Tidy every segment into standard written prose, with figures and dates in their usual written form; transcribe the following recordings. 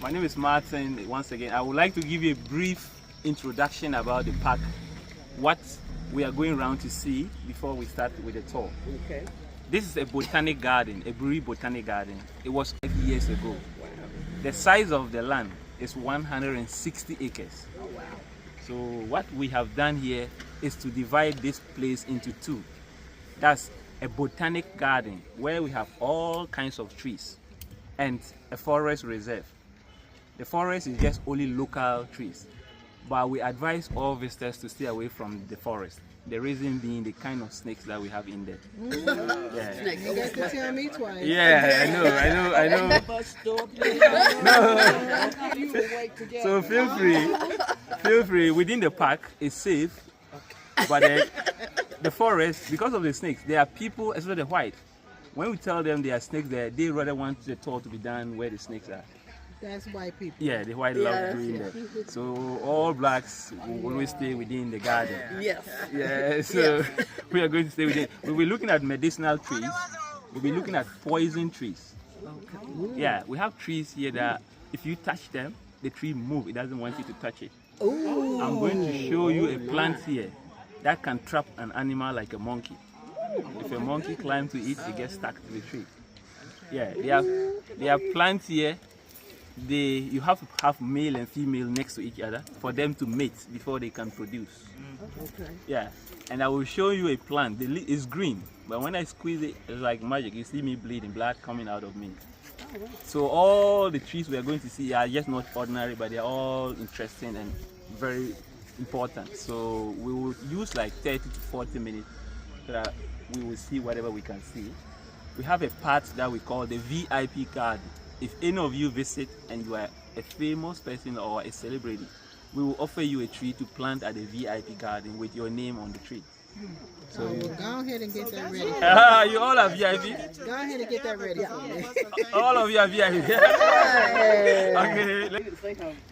My name is Martin. Once again, I would like to give you a brief introduction about the park, what we are going around to see before we start with the tour. Okay. This is a botanic garden, Aburi Botanical Garden. It was 5 years ago. Wow. The size of the land is 160 acres. Oh, wow. So what we have done here is to divide this place into two. That's a botanic garden where we have all kinds of trees and a forest reserve. The forest is just only local trees, but we advise all visitors to stay away from the forest. The reason being the kind of snakes that we have in there. Yeah. Snakes. You got to tell me twice. Yeah, I know. No. So feel free. Within the park is safe, but the forest, because of the snakes, there are people, especially the white. When we tell them there are snakes there, they rather want the tour to be done where the snakes are. That's white people. Yeah, the white love doing that. So all blacks will always stay within the garden. Yes. Yeah, so we are going to stay within. We'll be looking at medicinal trees. We'll be looking at poison trees. Okay. Yeah, we have trees here that if you touch them, the tree moves. It doesn't want you to touch it. Ooh. I'm going to show you a plant here that can trap an animal like a monkey. If a monkey climbs to it, it gets stuck to the tree. Yeah, they have plants here. You have to have male and female next to each other for them to mate before they can produce. Okay. Yeah, and I will show you a plant. The leaf is green, but when I squeeze it, it's like magic. You see me bleeding, blood coming out of me. So all the trees we are going to see are just not ordinary, but they are all interesting and very important. So we will use like 30 to 40 minutes so that we will see whatever we can see. We have a part that we call the VIP garden. If any of you visit and you are a famous person or a celebrity, we will offer you a tree to plant at the VIP garden with your name on the tree. So go ahead and get that ready. You all are VIP? Go ahead and get that ready for me. All of you are VIP. Okay.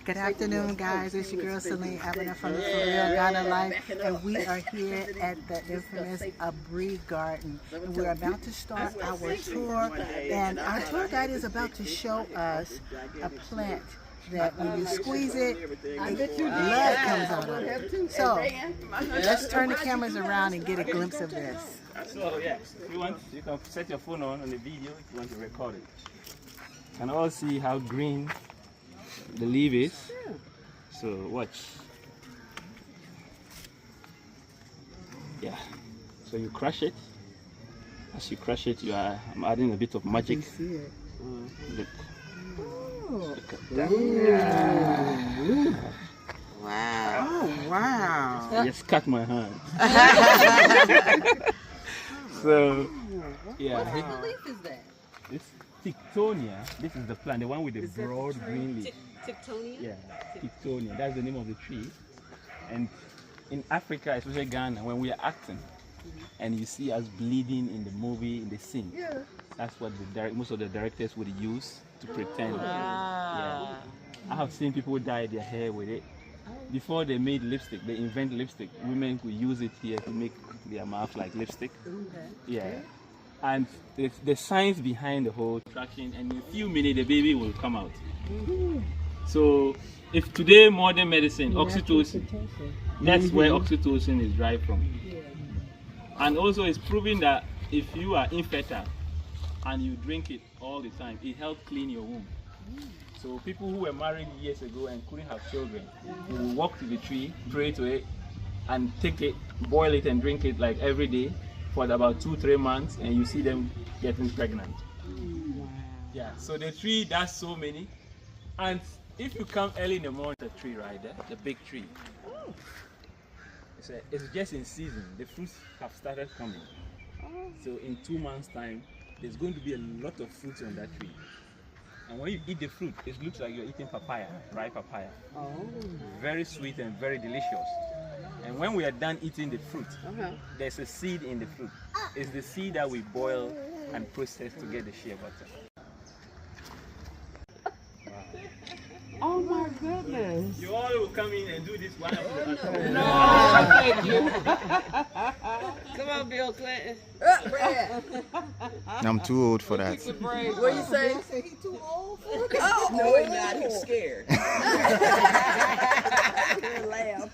Good afternoon, guys. It's your girl Celine Abner from the For Real Ghana Life, and we are here at the infamous Aburi Garden. And we're about to start our tour, and our tour guide is about to show us a plant that when you squeeze it, blood comes out of it. So let's turn the cameras around and get a glimpse of this. So yeah, if you want, you can set your phone on the video if you want to record it. You can all see how green the leaf is. So watch. Yeah. So you crush it. As you crush it, I'm adding a bit of magic. Look. Look at that. Wow. Oh, wow. Just cut my hand. So, yeah. What leaf is that? This Tictonia, this is the plant, the one with the broad green leaf. Tictonia? Yeah, Tictonia, that's the name of the tree. And in Africa, especially Ghana, when we are acting, and you see us bleeding in the movie, in the scene, that's what most of the directors would use to pretend. Yeah. I have seen people dye their hair with it. Before they made lipstick, they invent lipstick. Women could use it here to make their mouth like lipstick. Yeah. And the science behind the whole traction, and in a few minutes the baby will come out. So if today modern medicine, oxytocin, that's where oxytocin is derived from. And also it's proven that if you are infertile and you drink it all the time, it helps clean your womb. So people who were married years ago and couldn't have children, will walk to the tree, pray to it, and take it, boil it and drink it like every day for about 2-3 months, and you see them getting pregnant. Yeah, so the tree does so many. And if you come early in the morning, the tree right there, the big tree, it's just in season. The fruits have started coming. So in 2 months' time, there's going to be a lot of fruits on that tree. And when you eat the fruit, it looks like you're eating papaya, dry papaya. Very sweet and very delicious. And when we are done eating the fruit, there's a seed in the fruit. It's the seed that we boil and process to get the shea butter. Wow. Oh my goodness. You all will come in and do this one after the other. No, thank you. Come on, Bill Clinton. I'm too old for that. What you say? I said he too old for it. Oh, no, he's not. He's scared. Laugh.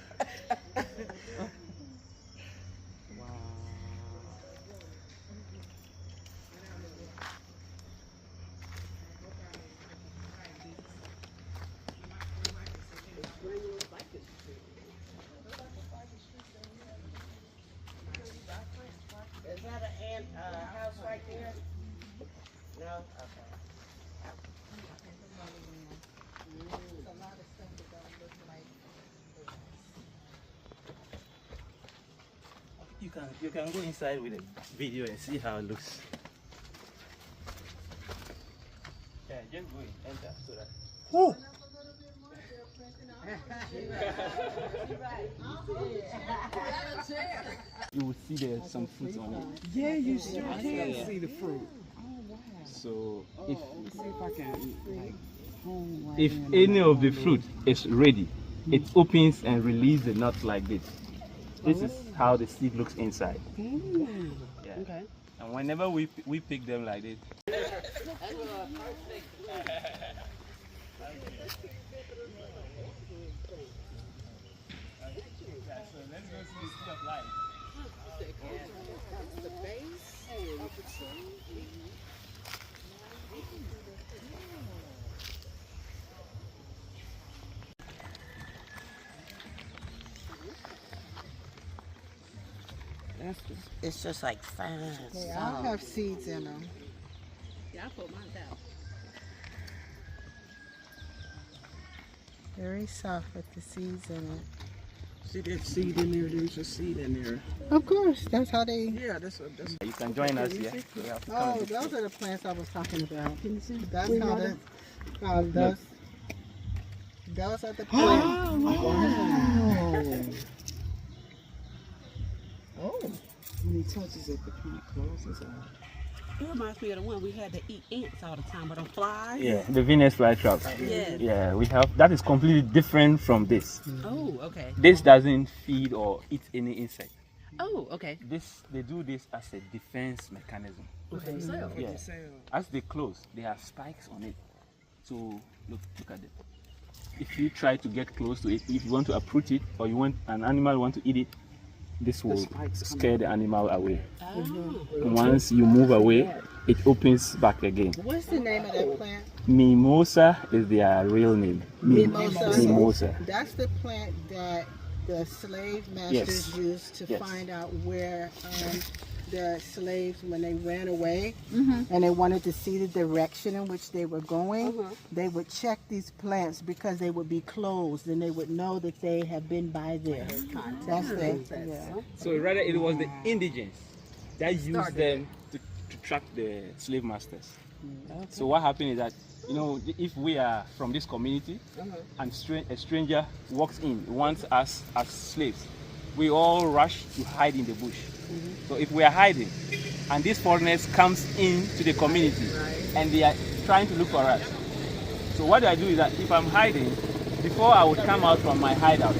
Is that a house right there? No? Okay. You can go inside with a video and see how it looks. Yeah, just go in, enter so that. Woo! You will see there's some fruit on it. Yeah, you sure can see the fruit. So Let's see if I can, like, hone right if in any on of the fruit is ready, it opens and releases the nuts like this. This is how the seed looks inside. Mm. Yeah. Okay. And whenever we pick them like this. It's just like fine. They all have seeds in them. Yeah, I put mine down. Very soft with the seeds in it. See that seed in there? There's a seed in there. Of course, that's how they. Yeah, that's what. That's. You can join us here. So we have to come Oh, and do those are the plants I was talking about. Can you see? That's Wait, how mother. those are the plants. Oh. When he touches it, the plant closes out. It reminds me of the one we had to eat ants all the time, but on flies. Yeah, the Venus flytrap. Yes. Yeah, we have that is completely different from this. Oh, okay. This doesn't feed or eat any insect. Oh, okay. They do this as a defense mechanism. For themselves. Yeah. As they close, they have spikes on it. So look at it. If you try to get close to it, if you want to approach it or you want an animal want to eat it, this will scare the animal away. Oh. Once you move away, it opens back again. What's the name of that plant? Mimosa is their real name. Mimosa. Mimosa. That's the plant that the slave masters Yes. used to Yes. find out where the slaves, when they ran away and they wanted to see the direction in which they were going, they would check these plants because they would be closed and they would know that they have been by there. That's it. Yeah. So rather it was the indigents that used them to track the slave masters. So what happened is that, you know, if we are from this community and a stranger walks in, wants us as slaves, we all rush to hide in the bush. So if we are hiding and these foreigners comes into the community and they are trying to look for us, so what I do is that if I'm hiding, before I would come out from my hideout,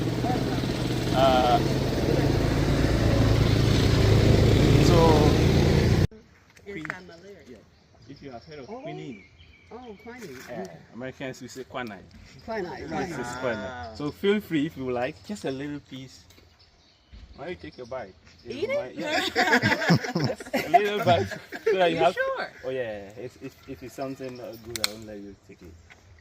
if you have heard of quinine, Quinine. Americans will say quinine. Quinine. This is quinine. So feel free if you like, just a little piece. Why don't you take a bite? Eat it? A little bite. So that you have. Sure. Oh yeah, if it's something good, I won't let you take it.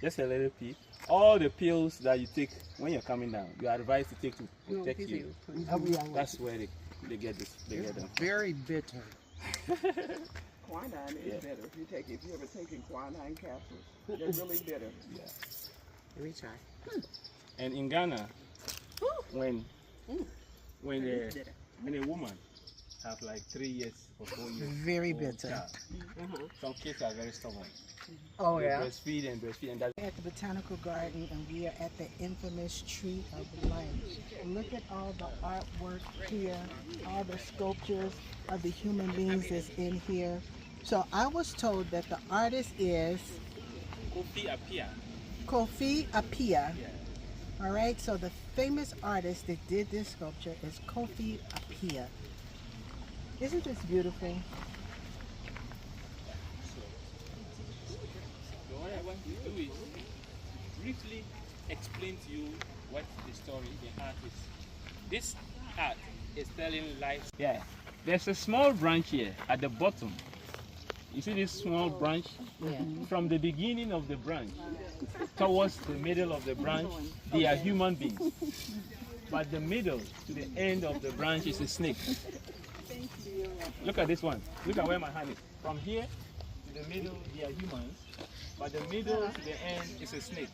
Just a little piece. All the pills that you take when you're coming down, you are advised to take to protect you. That's where they get this. They get them. Very bitter. Quinine is bitter. If you ever taken quinine capsules, they're really bitter. Yeah. Let me try. And in Ghana, when a woman have like 3 years or 4 years, Very old bitter. child, some kids are very stubborn. Oh, They yeah. breastfeed and that's At the Botanical Garden, and we are at the infamous Tree of Life. Look at all the artwork here, all the sculptures of the human beings that's in here. So I was told that the artist is Kofi Appiah. All right, so the famous artist that did this sculpture is Kofi Appiah. Isn't this beautiful? So what I want to do is briefly explain to you what the story, the art is. This art is telling life. Yeah, there's a small branch here at the bottom. You see this small branch? Yeah. From the beginning of the branch towards the middle of the branch, they are human beings. But the middle to the end of the branch is a snake. Look at this one. Look at where my hand is. From here to the middle, they are humans. But the middle to the end is a snake.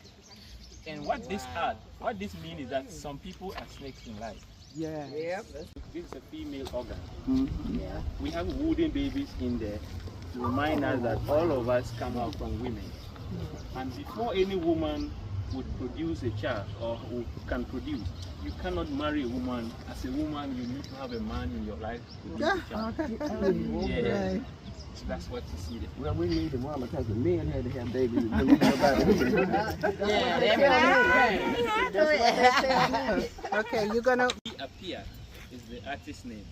And what this means is that some people are snakes in life. Yeah. Yep. This is a female organ. Yeah. We have wooden babies in there to remind us that all of us come out from women. And before any woman would produce a child or who can produce, you cannot marry a woman. As a woman, you need to have a man in your life to produce a child. Yeah. So that's what you see there. Well, we need the woman because the men had to have babies. Okay, you're gonna. Apia is the artist's name,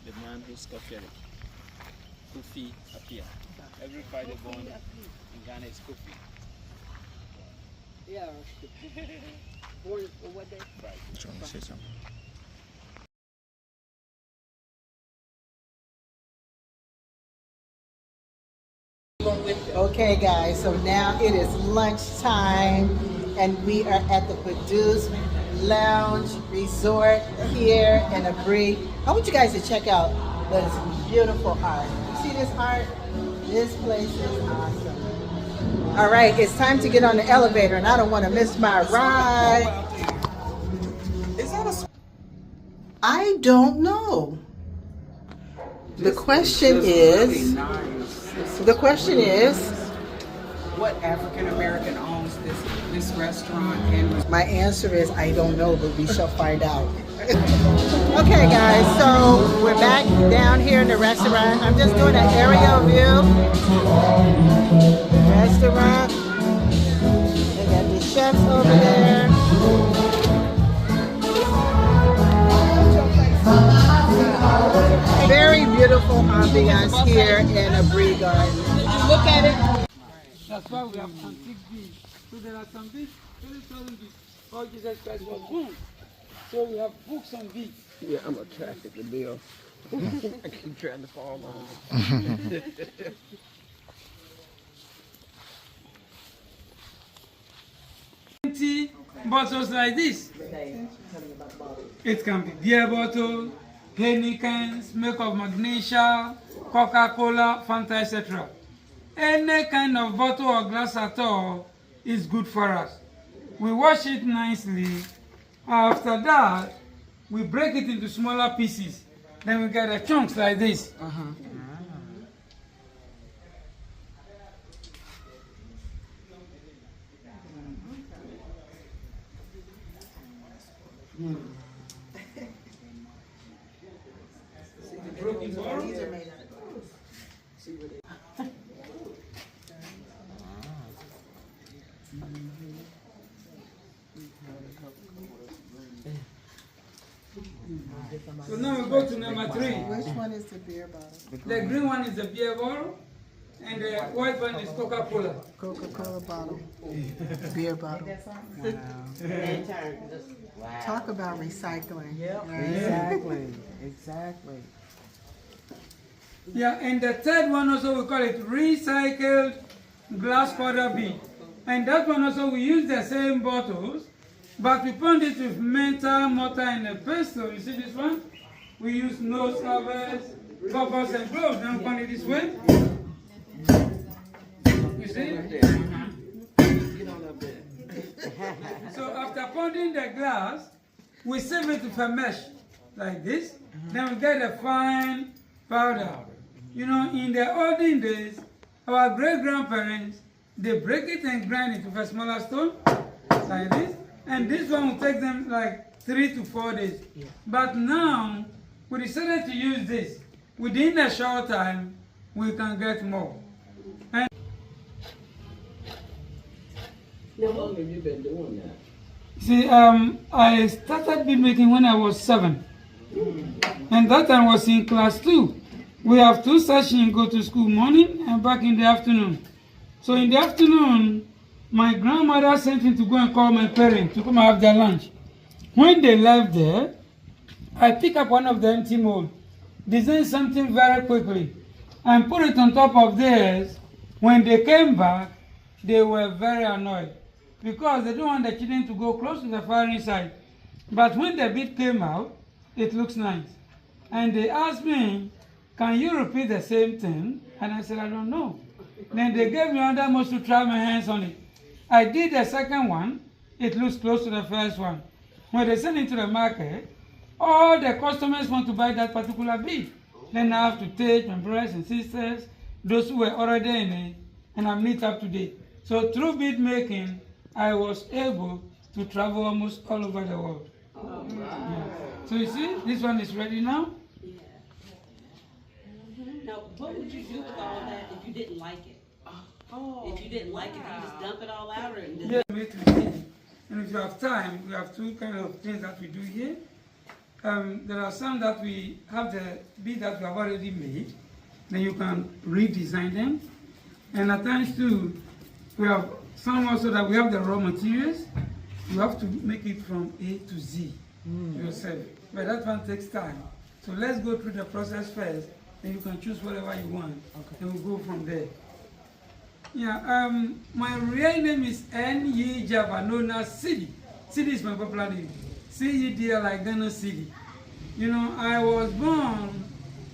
the man who sculptured it. Kofi Apia. Every Friday born in Ghana is Kofi. Yeah. Born what day? Friday. Trying to say something. Okay, guys, so now it is lunchtime and we are at the Produce Lounge Resort here in Aburi. I want you guys to check out this beautiful art. You see this art? This place is awesome. All right, it's time to get on the elevator and I don't want to miss my ride. I don't know. The question is, What African American owns this restaurant? And my answer is I don't know, but we shall find out. Okay, guys, so we're back down here in the restaurant. I'm just doing an aerial view. Restaurant. They got the chefs over there. Very beautiful ambiance here in Aburi Garden. Look at it. That's why we have antique beads. So there are some beads, 20,000 beads. All Jesus Christ was born. So we have books on beads. Yeah, I'm attracted to Bill. I keep trying to fall on him. 20 bottles like this. It can be beer bottle, Heinekens, milk of magnesia, Coca-Cola, Fanta, etc. Any kind of bottle or glass at all is good for us. We wash it nicely. After that, we break it into smaller pieces. Then we get the chunks like this. Broken bottle. So now we go to number 3. Which one is the beer bottle? The green one is the beer bottle, and the white one is Coca-Cola. Coca-Cola bottle. Beer bottle. Wow. Talk about recycling. Yep. Exactly. Exactly. Yeah, and the third one also we call it recycled glass powder bead. And that one also we use the same bottles, but we pound it with metal, mortar, and a pestle. You see this one? We use nose covers, goggles, and gloves. Then pound it this way. You see? So after pounding the glass, we sieve it with a mesh like this. Then we get a fine powder. You know, in the olden days, our great-grandparents, they break it and grind it with a smaller stone like this. And this one will take them like 3 to 4 days. But now, we decided to use this. Within a short time, we can get more. And How long have you been doing that? see, I started bead making when I was 7. And that time I was in class 2. We have 2 sessions, go to school morning and back in the afternoon. So in the afternoon, my grandmother sent me to go and call my parents to come and have their lunch. When they left there, I pick up one of the empty mold, design something very quickly, and put it on top of theirs. When they came back, they were very annoyed because they don't want the children to go close to the firing side. But when the bead came out, it looks nice. And they asked me, can you repeat the same thing? And I said, I don't know. Then they gave me another most to try my hands on it. I did the second one. It looks close to the first one. When they send it to the market, all the customers want to buy that particular bead. Then I have to take my brothers and sisters, those who were already in it, and I meet up to date. So through bead making, I was able to travel almost all over the world. Oh, wow. Yeah. So you see, this one is ready now. Now, what would you do with all that if you didn't like it? Oh, if you didn't like it, you just dump it all out? Or Yeah, and if you have time, we have 2 kinds of things that we do here. There are some that we have the bead that we have already made. Then you can redesign them. And at times too, we have some also that we have the raw materials. You have to make it from A to Z yourself. But that one takes time. So let's go through the process first. Then you can choose whatever you want. Okay. And we'll go from there. Yeah, my real name is N.Y. Java, known as Cedis. Cedis is my popular name. C-E-D-L, like Ghana City. You know, I was born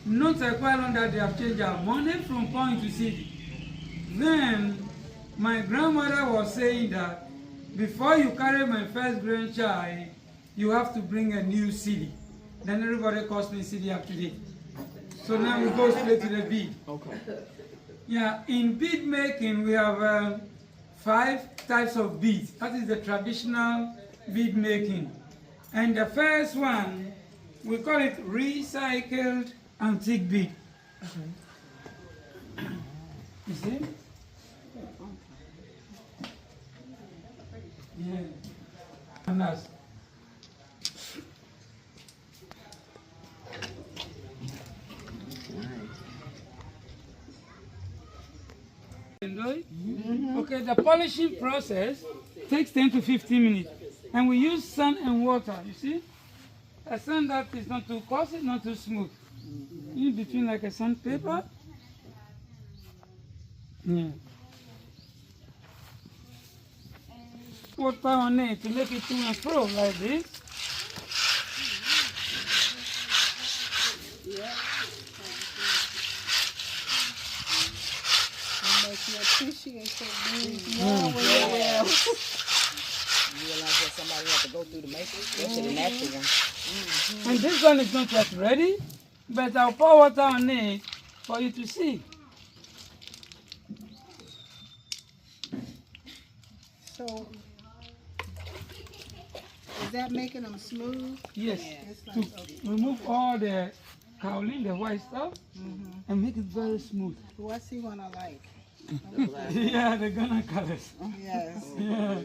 not quite long that they have changed our money from pound to city. Then my grandmother was saying that before you carry my first grandchild, you have to bring a new city. Then everybody calls me city up to date. So now we go straight to the bead. Okay. Yeah, in bead making we have 5 types of beads. That is the traditional bead making. And the first one, we call it recycled antique bead. You see? Yeah. And that's okay, the polishing process takes 10 to 15 minutes. And we use sand and water, you see? A sand that is not too coarse, not too smooth. In between like a sandpaper. Yeah. Water on it to make it to and fro like this. You appreciate that. You realize that somebody had to go through the making, especially the natural one. And this one is not yet ready, but I'll pour water on it for you to see. So, is that making them smooth? Yes, It's to like, okay. remove all the kaolin, the white stuff, and make it very smooth. What's he gonna like? Yeah, the Ghana colors. Yes. Yeah.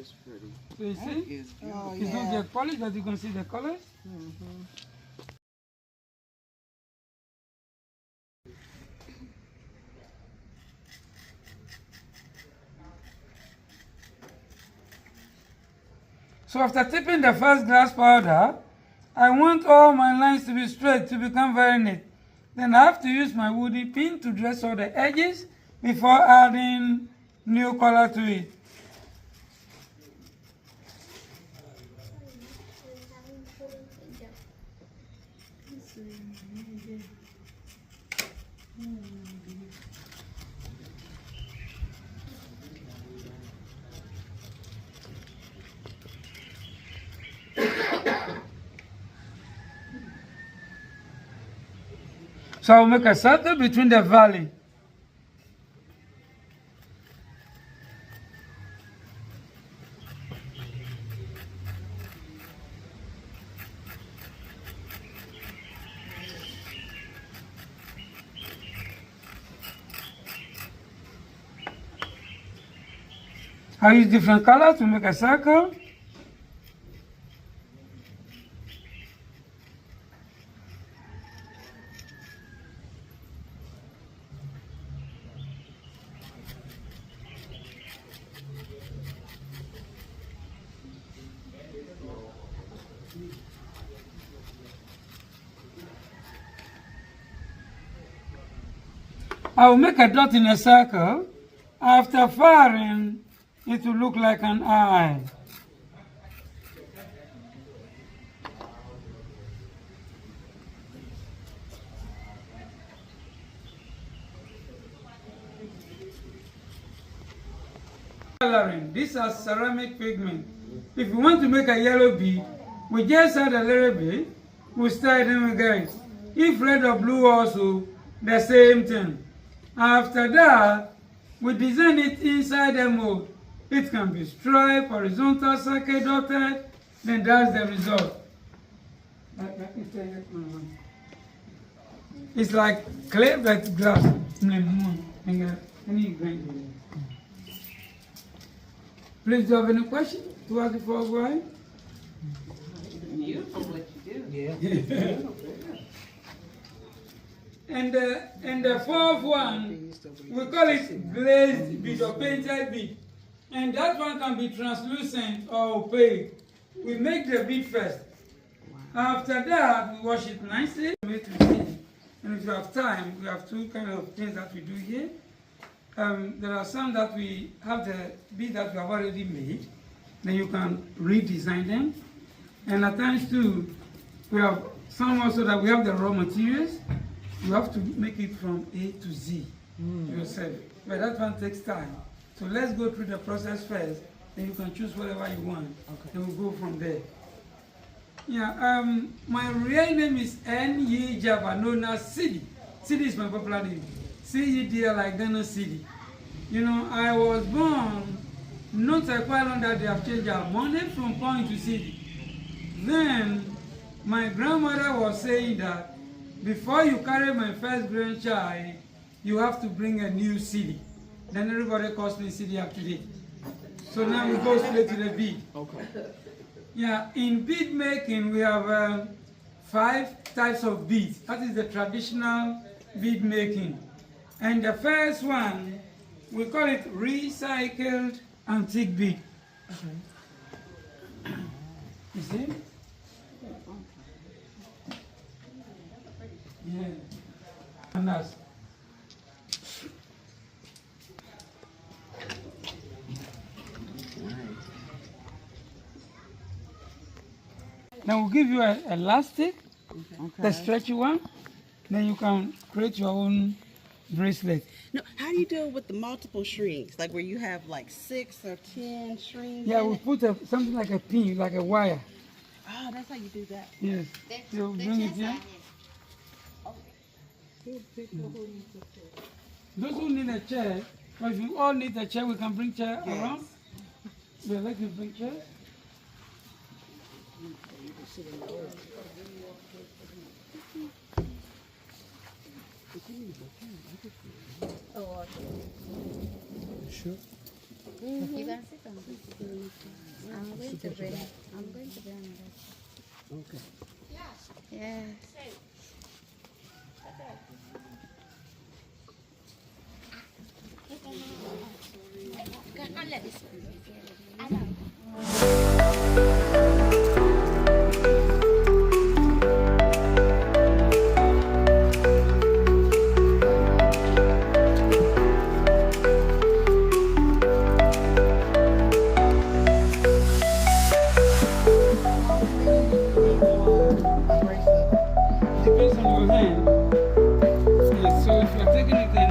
So you see, Oh, it's not yeah. yet polished, but you can see the colors. So after tipping the first glass powder, I want all my lines to be straight to become very neat. Then I have to use my woody pin to dress all the edges before adding new color to it. So I'll make a circle between the valley. I use different colors to make a circle. I will make a dot in a circle. After firing, it will look like an eye. Coloring. These are ceramic pigment. If you want to make a yellow bead, we just add a little bit, we stir it in again. If red or blue also, the same thing. After that, we design it inside the mold. It can be striped, horizontal, circle, dotted, then that's the result. It's like clay but glass. Please, do you have any question to ask before going? Beautiful what you do. Yeah. And the fourth one, we call it glazed bead or painted bead. And that one can be translucent or opaque. We make the bead first. After that, we wash it nicely. And if you have time, we have two kind of things that we do here. There are some that we have the bead that we have already made. Then you can redesign them. And at times too, we have some also that we have the raw materials. You have to make it from A to Z yourself. But that one takes time. So let's go through the process first. Then you can choose whatever you want. Okay. And we'll go from there. Yeah, my real name is N.Y. Java, known as Cedis. Cedis is my popular name. C-E-D-L like Ghana City. You know, I was born not quite long that they have changed our money from point to city. Then my grandmother was saying that before you carry my first grandchild, you have to bring a new city. Then everybody calls me city up to date. So now we go straight to the bead. Okay. Yeah, in bead making we have 5 types of beads. That is the traditional bead making. And the first one, we call it recycled antique bead. Okay. You see? Yeah. And that's now we'll give you an elastic, the stretchy one. Then you can create your own bracelet. No, how do you deal with the multiple strings? Like where you have like 6 or 10 strings? Yeah, in we it? put something like a pin, like a wire. Oh, that's how you do that. Yes. So bring it here. Those who need a chair, but if you all need a chair, we can bring chair around. We'll let you bring chairs. Sure. You can sit on this. I'm going to bring that. Okay. Yeah. Can't let this one. I know. Depends on your hand. Yes, so if you're taking it in.